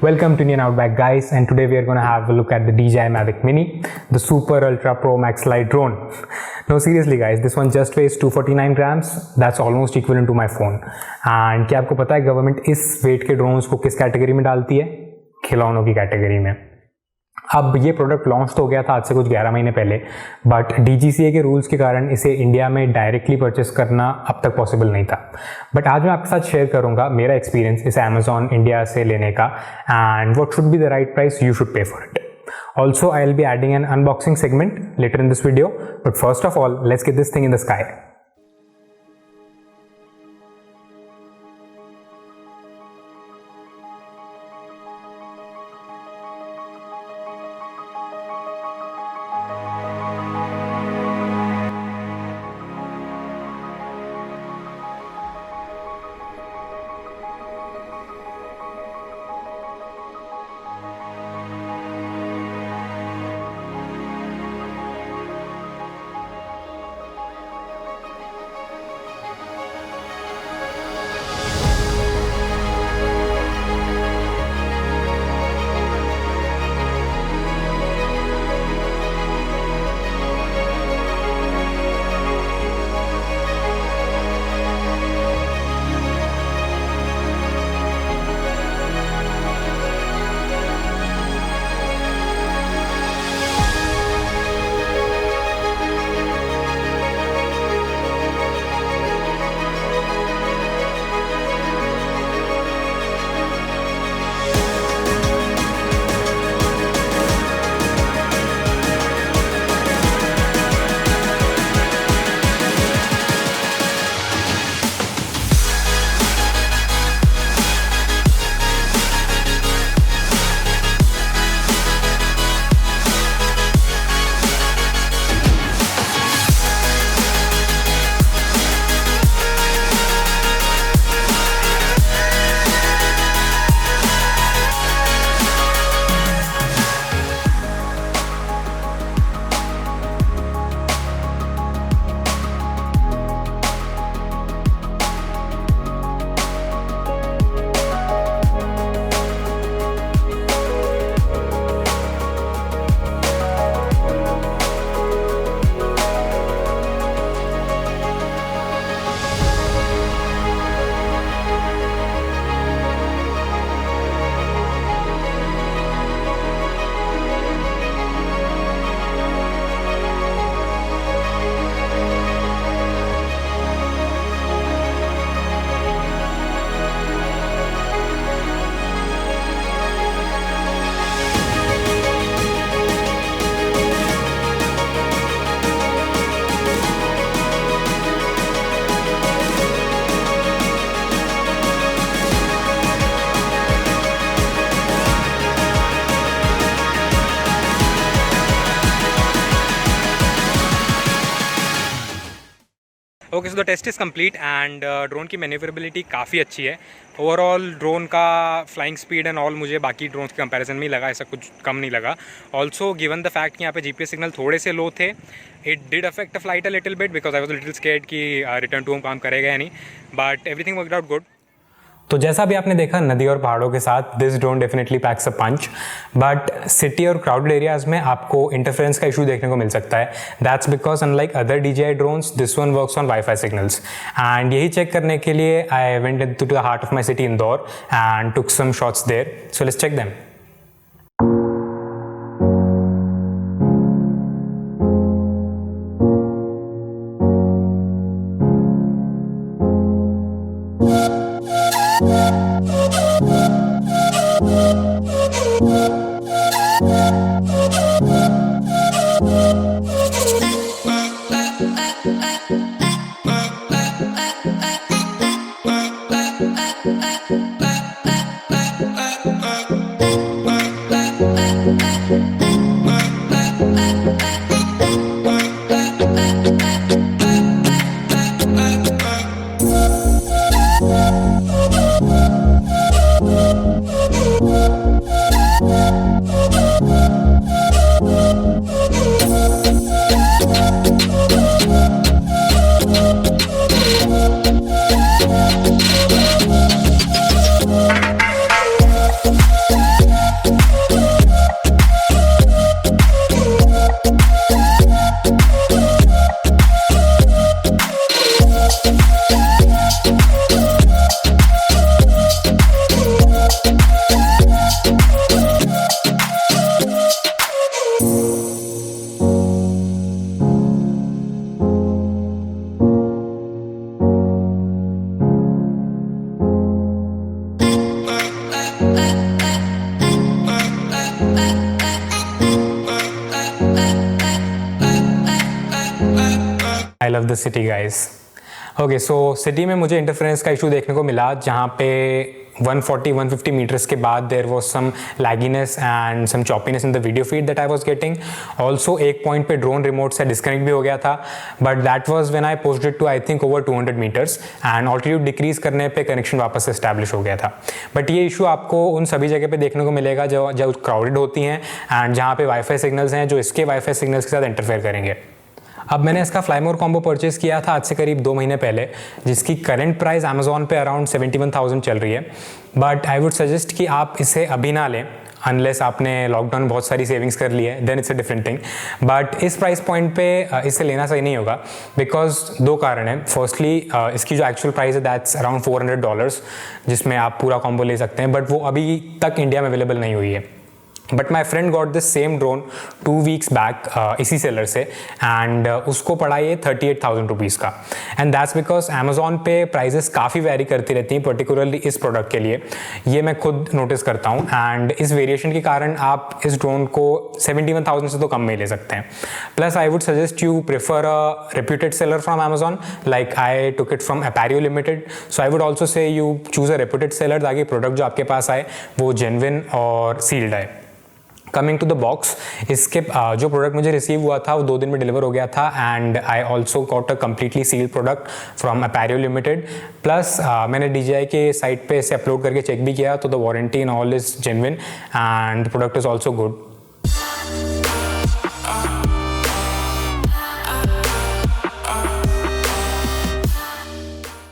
Welcome to Indian Outback guys, and today we are going to have a look at the DJI Mavic Mini, the Super Ultra Pro Max Lite drone. No, seriously guys, this one just weighs 249 grams. That's almost equivalent to my phone. And क्या आपको पता है government इस wait के drones को किस category में डालती है? खिलौनों की कैटेगरी में। अब ये प्रोडक्ट लॉन्च तो हो गया था आज से कुछ 11 महीने पहले, बट DGCA के रूल्स के कारण इसे इंडिया में डायरेक्टली परचेस करना अब तक पॉसिबल नहीं था। बट आज मैं आपके साथ शेयर करूंगा मेरा एक्सपीरियंस इसे अमेजॉन इंडिया से लेने का and what should be the right price you should pay for it. Also, I'll be adding an unboxing segment later in this video, but first of all, let's get this thing in the sky. Okay, so the test is complete and drone की manoeuvrability काफ़ी अच्छी है। Overall drone का flying speed and all मुझे बाकी drones के comparison में ही लगा, ऐसा कुछ कम नहीं लगा। ऑल्सो गिवन द फैक्ट कि यहाँ पे GPS सिग्नल थोड़े से लो थे, it did affect the flight a little bit because I was little scared कि रिटर्न टू होम काम करेगा या नहीं, but everything worked out good. तो जैसा भी आपने देखा नदी और पहाड़ों के साथ this drone definitely packs a punch, but city और क्राउडेड एरियाज में आपको इंटरफेरेंस का इशू देखने को मिल सकता है। That's because unlike other DJI drones this one works on WiFi signals, and यही चेक करने के लिए I went into the heart of my city Indore and took some shots there, so let's check them. love the city, guys. Okay so city में मुझे interference का issue देखने को मिला, जहाँ पे 140-150 मीटर्स के बाद there was some lagginess and some choppiness in the video feed that I was getting. Also एक पॉइंट पे ड्रोन रिमोट से डिस्कनेक्ट भी हो गया था, but that was when I posted to I think over 200 metres and altitude decrease करने पे connection वापस से एस्टैब्लिश हो गया था. बट ये इशू आपको उन सभी जगह पे देखने को मिलेगा जो क्राउडेड होती हैं एंड जहाँ पे वाईफाई सिग्नल्स हैं जो इसके वाईफाई सिग्नल्स के साथ इंटरफेयर करेंगे. अब मैंने इसका फ्लाईमोर कॉम्बो परचेज किया था आज से करीब 2 महीने पहले, जिसकी करंट प्राइस अमेजोन पे अराउंड 71,000 चल रही है. बट आई वुड सजेस्ट कि आप इसे अभी ना लें अनलेस आपने लॉकडाउन बहुत सारी सेविंग्स कर ली है, then it's a different thing. But इस प्राइस पॉइंट पे इसे लेना सही नहीं होगा बिकॉज 2 कारण हैं. फर्स्टली इसकी जो एक्चुअल प्राइस है दैट्स अराउंड $400, जिसमें आप पूरा कॉम्बो ले सकते हैं, बट वो अभी तक इंडिया में अवेलेबल नहीं हुई है. But my friend got this same drone 2 weeks back इसी सेलर से एंड उसको पड़ा ये 38,000 रुपीज़ का. एंड दैट्स बिकॉज अमेजोन पे प्राइजेस काफ़ी वेरी करती रहती हैं, पर्टिकुलरली इस प्रोडक्ट के लिए. ये मैं खुद नोटिस करता हूँ एंड इस वेरिएशन के कारण आप इस ड्रोन को 71,000 से तो कम में ले सकते हैं. Plus I would suggest you prefer a reputed seller from Amazon, like I took it from Appario limited. So I would also say you choose a reputed seller ताकि प्रोडक्ट जो आपके पास आए वो जेन्युइन और सील्ड आए. Coming to the box, इसके जो product मुझे रिसीव हुआ था वो 2 दिन में डिलीवर हो गया था and I also got a completely sealed product from Appario limited. Plus मैंने DJI के साइट पे इसे अपलोड करके चेक भी किया तो the warranty in all is genuine and the product is also good.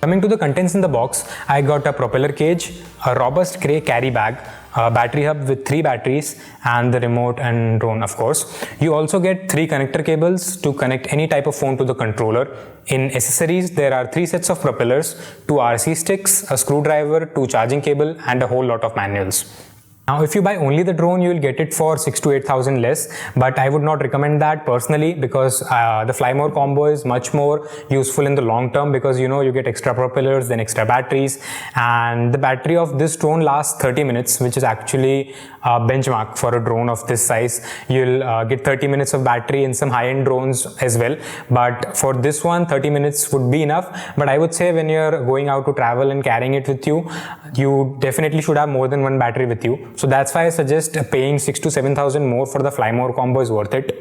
Coming to the contents in the box, I got a propeller cage, a robust gray carry bag, a battery hub with 3 batteries and the remote and drone of course. You also get 3 connector cables to connect any type of phone to the controller. In accessories, there are 3 sets of propellers, 2 RC sticks, a screwdriver, 2 charging cable and a whole lot of manuals. Now, if you buy only the drone, you will get it for 6,000 to 8,000 less, but I would not recommend that personally because the Flymore combo is much more useful in the long term because you get extra propellers, then extra batteries, and the battery of this drone lasts 30 minutes, which is actually a benchmark for a drone of this size. You'll get 30 minutes of battery in some high-end drones as well, but for this one, 30 minutes would be enough. But I would say when you're going out to travel and carrying it with you, you definitely should have more than one battery with you. So that's why I suggest paying 6,000 to 7,000 more for the Flymore combo is worth it.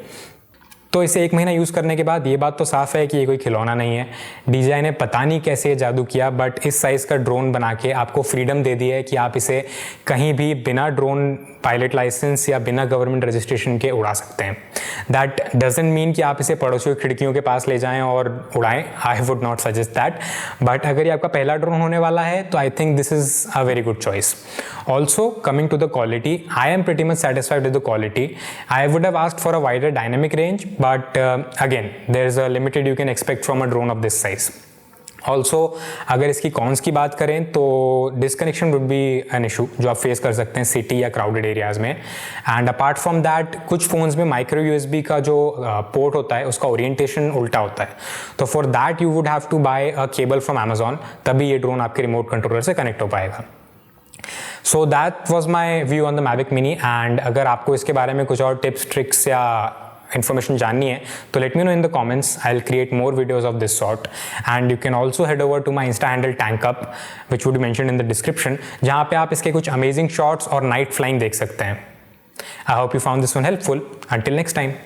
तो इसे 1 महीना use करने के बाद ये बात तो साफ़ है कि ये कोई खिलौना नहीं है. DJI ने पता नहीं कैसे जादू किया, बट इस साइज़ का ड्रोन बना के आपको फ्रीडम दे दी है कि आप इसे कहीं भी बिना ड्रोन पायलट लाइसेंस या बिना गवर्नमेंट रजिस्ट्रेशन के उड़ा सकते हैं. दैट डजंट मीन कि आप इसे पड़ोसियों की खिड़कियों के पास ले जाएं और उड़ाएं. I would not suggest that. But अगर ये आपका पहला ड्रोन होने वाला है तो I think this is a very good choice. Also coming to the quality, I am pretty much satisfied with the quality. I would have asked for a wider dynamic range, but again there is a limited you can expect from a drone of this size. Also अगर इसकी cons की बात करें तो disconnection would be an issue जो आप face कर सकते हैं सिटी या क्राउडेड एरियाज़ में. एंड अपार्ट फ्रॉम दैट कुछ फ़ोन्स में माइक्रो USB का जो पोर्ट होता है उसका ओरिएंटेशन उल्टा होता है, तो for that you would have to buy a cable from Amazon, तभी ये ड्रोन आपके रिमोट कंट्रोलर से कनेक्ट हो पाएगा. So that was my view on the Mavic Mini. And अगर आपको इसके बारे में कुछ और टिप्स ट्रिक्स या information जाननी है तो let me know in the comments. I'll create more videos of this sort, and you can also head over to my Insta handle TankUp, which would be mentioned in the description, जहाँ पे आप इसके कुछ amazing shots और night flying देख सकते हैं. I hope you found this one helpful. Until next time.